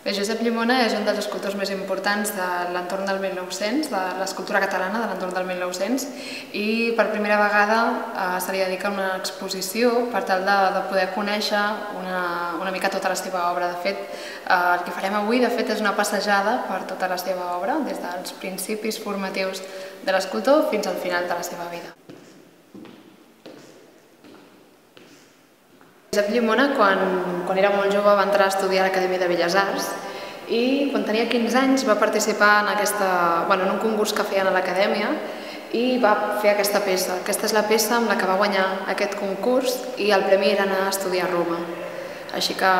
Josep Llimona és un dels escultors més importants de l'entorn del 1900, de l'escultura catalana de l'entorn del 1900, i per primera vegada se li dedica una exposició per tal de poder conèixer una mica tota la seva obra. De fet, el que farem avui és una passejada per tota la seva obra, des dels principis formatius de l'escultor fins al final de la seva vida. Josep Llimona, quan era molt jove, va entrar a estudiar a l'Acadèmia de Belles Arts i quan tenia 15 anys va participar en un concurs que feien a l'Acadèmia i va fer aquesta peça. Aquesta és la peça amb la que va guanyar aquest concurs i el premi era anar a estudiar a Roma. Així que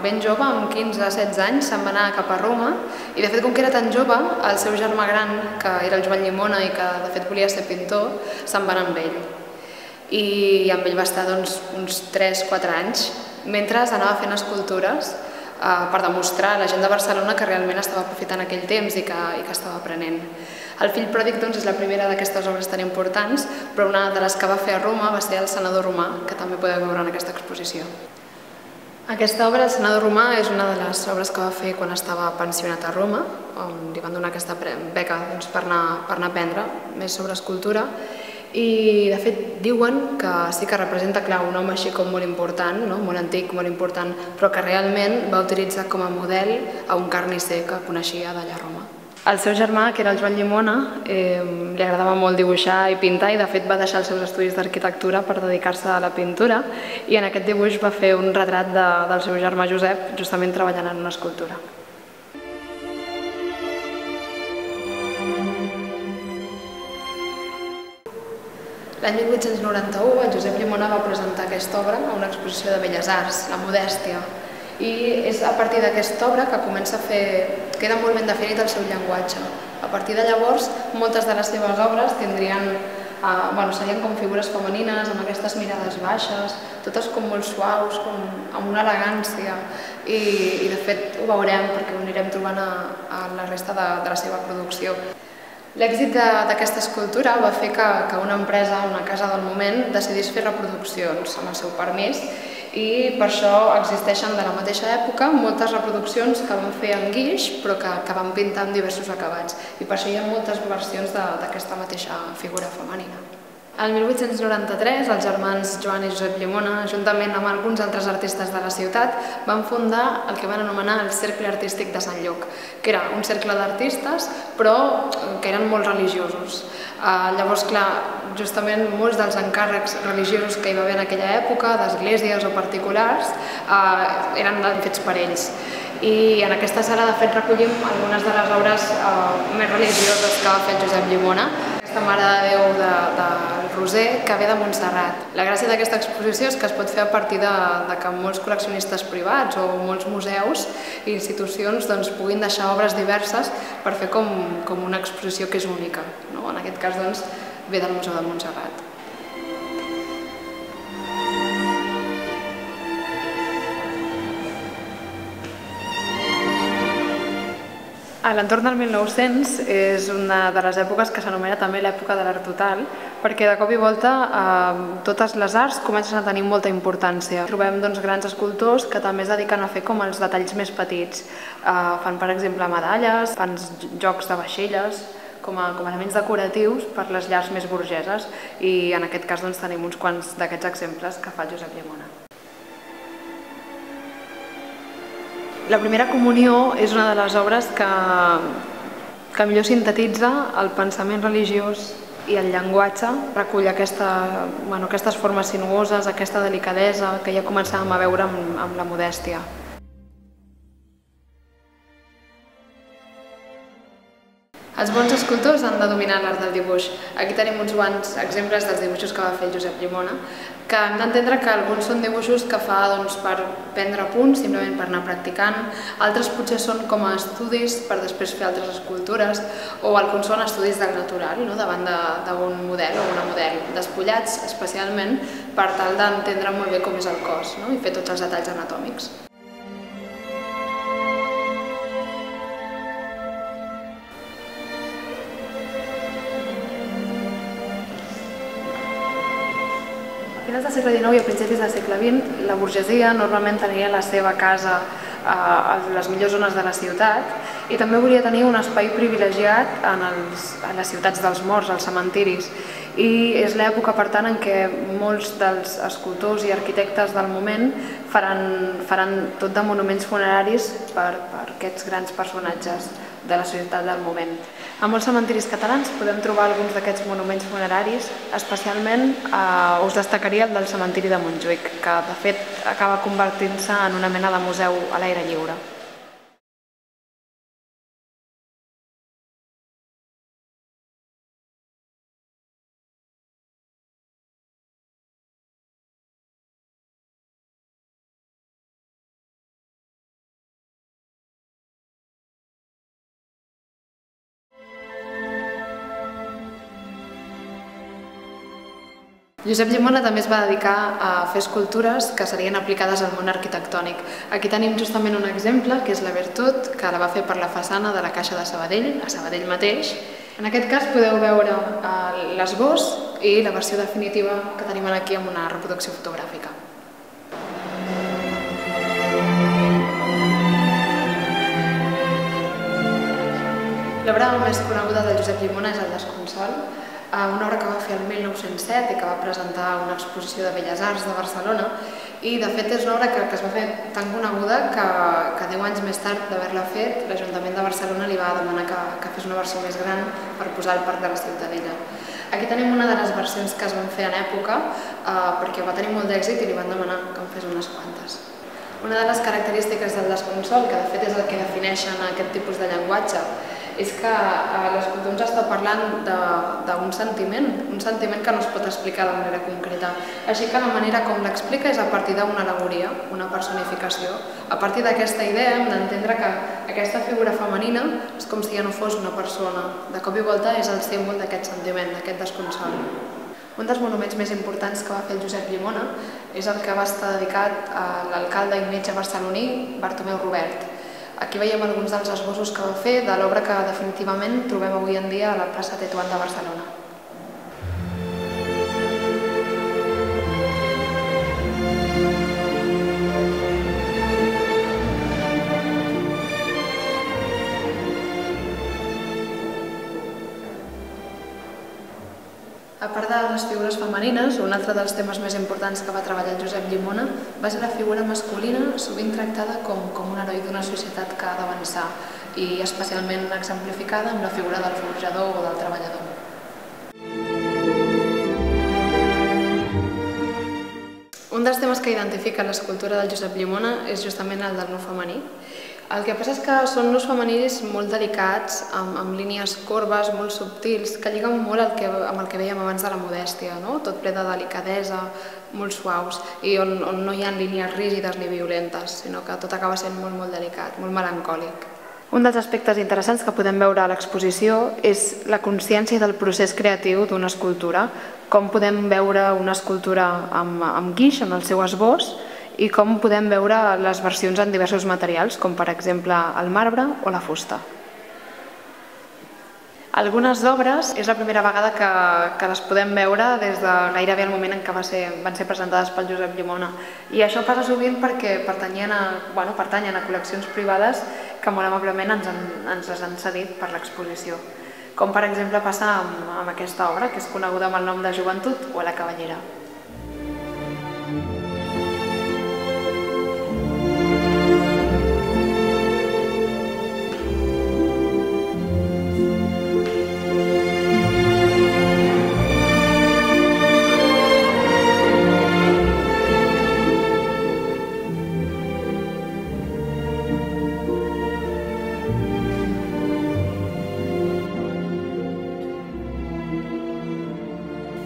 ben jove, amb 15-16 anys, se'n va anar cap a Roma i de fet, com que era tan jove, el seu germà gran, que era el Joan Llimona i que de fet volia ser pintor, se'n va anar amb ell. I amb ell va estar uns 3-4 anys, mentre anava fent escultures per demostrar a la gent de Barcelona que realment estava aprofitant aquell temps i que estava aprenent. El fill pròdig és la primera d'aquestes obres tan importants, però una de les que va fer a Roma va ser el Senador romà, que també podeu veure en aquesta exposició. Aquesta obra, el Senador romà, és una de les obres que va fer quan estava pensionat a Roma, on li van donar aquesta beca per anar a aprendre més sobre escultura. I, de fet, diuen que sí que representa, clar, un home així com molt important, molt antic, molt important, però que realment va utilitzar com a model a un carnisser que coneixia d'allà a Roma. El seu germà, que era el Joan Llimona, li agradava molt dibuixar i pintar i, de fet, va deixar els seus estudis d'arquitectura per dedicar-se a la pintura i en aquest dibuix va fer un retrat del seu germà Josep, justament treballant en una escultura. L'any 1891 el Josep Llimona va presentar aquesta obra a una exposició de Belles Arts, La Modèstia, i és a partir d'aquesta obra que queda molt ben definit el seu llenguatge. A partir de llavors, moltes de les seves obres serien com figures femenines, amb aquestes mirades baixes, totes com molt suaus, amb una elegància, i de fet ho veurem perquè ho anirem trobant a la resta de la seva producció. L'èxit d'aquesta escultura va fer que una empresa, una casa del moment, decidís fer reproduccions amb el seu permís i per això existeixen de la mateixa època moltes reproduccions que van fer en guix però que van pintar amb diversos acabats i per això hi ha moltes versions d'aquesta mateixa figura femenina. El 1893, els germans Joan i Josep Llimona, juntament amb alguns altres artistes de la ciutat, van fundar el que van anomenar el Cercle Artístic de Sant Lluc, que era un cercle d'artistes, però que eren molt religiosos. Llavors, clar, justament molts dels encàrrecs religiosos que hi va haver en aquella època, d'esglésies o particulars, eren fets per ells. I en aquesta sala, de fet, recollim algunes de les obres més religioses que va fer Josep Llimona. Aquesta Mare de Déu del Roser, que ve de Montserrat. La gràcia d'aquesta exposició és que es pot fer a partir que molts col·leccionistes privats o molts museus i institucions puguin deixar obres diverses per fer com una exposició que és única. En aquest cas, ve del Museu de Montserrat. A l'entorn del 1900 és una de les èpoques que s'anomena també l'època de l'art total, perquè de cop i volta totes les arts comencen a tenir molta importància. Trobem grans escultors que també es dediquen a fer com els detalls més petits. Fan, per exemple, medalles, fan jocs de vaixelles, com a elements decoratius per les llars més burgeses i en aquest cas tenim uns quants d'aquests exemples que fa Josep Llimona. La Primera Comunió és una de les obres que millor sintetitza el pensament religiós i el llenguatge, recull aquestes formes sinuoses, aquesta delicadesa que ja començàvem a veure amb la modèstia. Els bons escultors han de dominar l'art del dibuix. Aquí tenim uns bons exemples dels dibuixos que va fer Josep Llimona, que hem d'entendre que alguns són dibuixos que fa per prendre apunts, simplement per anar practicant, altres potser són com a estudis per després fer altres escultures, o alguns són estudis del natural, davant d'un model o una model, despullats especialment per tal d'entendre molt bé com és el cos i fer tots els detalls anatòmics. A finals del segle XIX i a principis del segle XX, la burgesia normalment tenia la seva casa a les millors zones de la ciutat i també volia tenir un espai privilegiat a les ciutats dels morts, als cementiris. I és l'època, per tant, en què molts dels escultors i arquitectes del moment faran tot de monuments funeraris per aquests grans personatges de la societat del moment. A molts cementiris catalans podem trobar alguns d'aquests monuments funeraris, especialment us destacaria el del cementiri de Montjuïc, que de fet acaba convertint-se en una mena de museu a l'aire lliure. Josep Llimona també es va dedicar a fer escultures que serien aplicades al món arquitectònic. Aquí tenim justament un exemple, que és la Virtut, que la va fer per la façana de la Caixa de Sabadell, a Sabadell mateix. En aquest cas podeu veure l'esbós i la versió definitiva que tenim aquí amb una reproducció fotogràfica. L'obra més coneguda de Josep Llimona és el Desconsol, una obra que va fer el 1907 i que va presentar a una exposició de Belles Arts de Barcelona, i de fet és una obra que es va fer tan coneguda que 10 anys més tard d'haver-la fet, l'Ajuntament de Barcelona li va demanar que fes una versió més gran per posar al Parc de la Ciutadella. Aquí tenim una de les versions que es van fer en època perquè va tenir molt d'èxit i li van demanar que en fes unes quantes. Una de les característiques del Desconsol, que de fet és el que defineixen aquest tipus de llenguatge, és que l'escultor ens està parlant d'un sentiment que no es pot explicar de manera concreta. Així que la manera com l'explica és a partir d'una al·legoria, una personificació. A partir d'aquesta idea hem d'entendre que aquesta figura femenina és com si ja no fos una persona. De cop i volta és el símbol d'aquest sentiment, d'aquest desconsol. Un dels monuments més importants que va fer el Josep Llimona és el que va estar dedicat a l'alcalde i metge barceloní Bartomeu Robert. Aquí veiem alguns dels esbossos que va fer de l'obra que definitivament trobem avui en dia a la plaça Tetuan de Barcelona. A part de les figures femenines, un altre dels temes més importants que va treballar el Josep Llimona va ser la figura masculina, sovint tractada com un heroi d'una societat que ha d'avançar i especialment exemplificada amb la figura del forjador o del treballador. Un dels temes que identifica l'escultura del Josep Llimona és justament el del nu femení. El que passa és que són nus femenins molt delicats, amb línies corbes, molt subtils, que lliguen molt amb el que vèiem abans de la modèstia, tot ple de delicadesa, molt suaus, i on no hi ha línies rígides ni violentes, sinó que tot acaba sent molt delicat, molt melancòlic. Un dels aspectes interessants que podem veure a l'exposició és la consciència del procés creatiu d'una escultura, com podem veure una escultura amb guix en el seu esbós, i com podem veure les versions en diversos materials, com per exemple el marbre o la fusta. Algunes obres és la primera vegada que les podem veure des de gairebé el moment en què van ser presentades pel Josep Llimona. I això passa sovint perquè pertanyen a col·leccions privades que molt amablement ens les han cedit per l'exposició. Com per exemple passa amb aquesta obra, que és coneguda amb el nom de Joventut o La cavallera.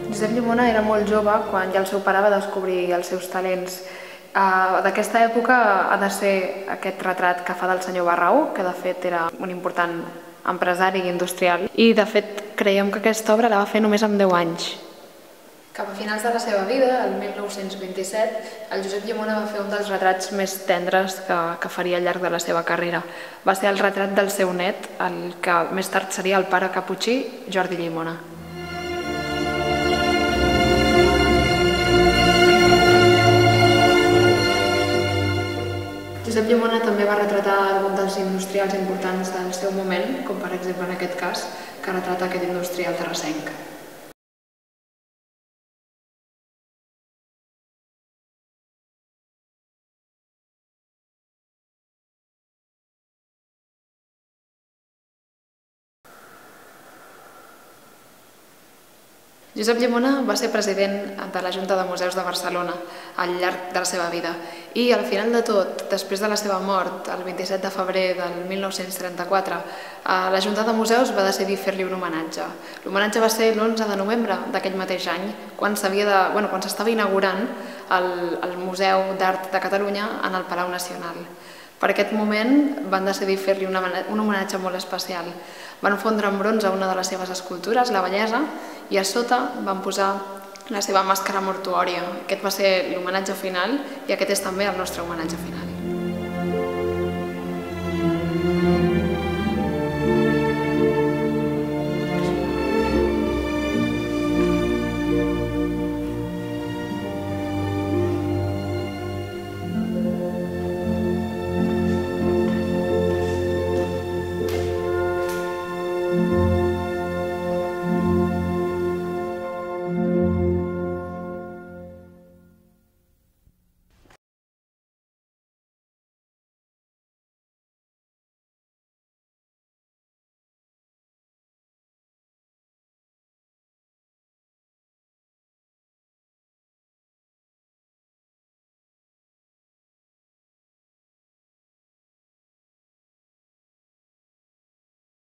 Josep Llimona era molt jove quan ja el seu pare va descobrir els seus talents. D'aquesta època ha de ser aquest retrat que fa del senyor Barrau, que de fet era un important empresari industrial, i de fet creiem que aquesta obra la va fer només amb 10 anys. Cap a finals de la seva vida, el 1927, el Josep Llimona va fer un dels retrats més tendres que faria al llarg de la seva carrera. Va ser el retrat del seu net, el que més tard seria el pare caputxí, Jordi Llimona. Josep Llimona també va retratar alguns dels industrials importants del seu moment, com per exemple en aquest cas, que retrata aquest industrial terrassenc. Josep Llimona va ser president de la Junta de Museus de Barcelona al llarg de la seva vida i al final de tot, després de la seva mort, el 27 de febrer del 1934, la Junta de Museus va decidir fer-li un homenatge. L'homenatge va ser l'11 de novembre d'aquell mateix any, quan s'estava inaugurant el Museu d'Art de Catalunya en el Palau Nacional. Per aquest moment van decidir fer-li un homenatge molt especial. Van fondre en bronze una de les seves escultures, la Bellesa, i a sota van posar la seva màscara mortuòria. Aquest va ser l'homenatge final i aquest és també el nostre homenatge final.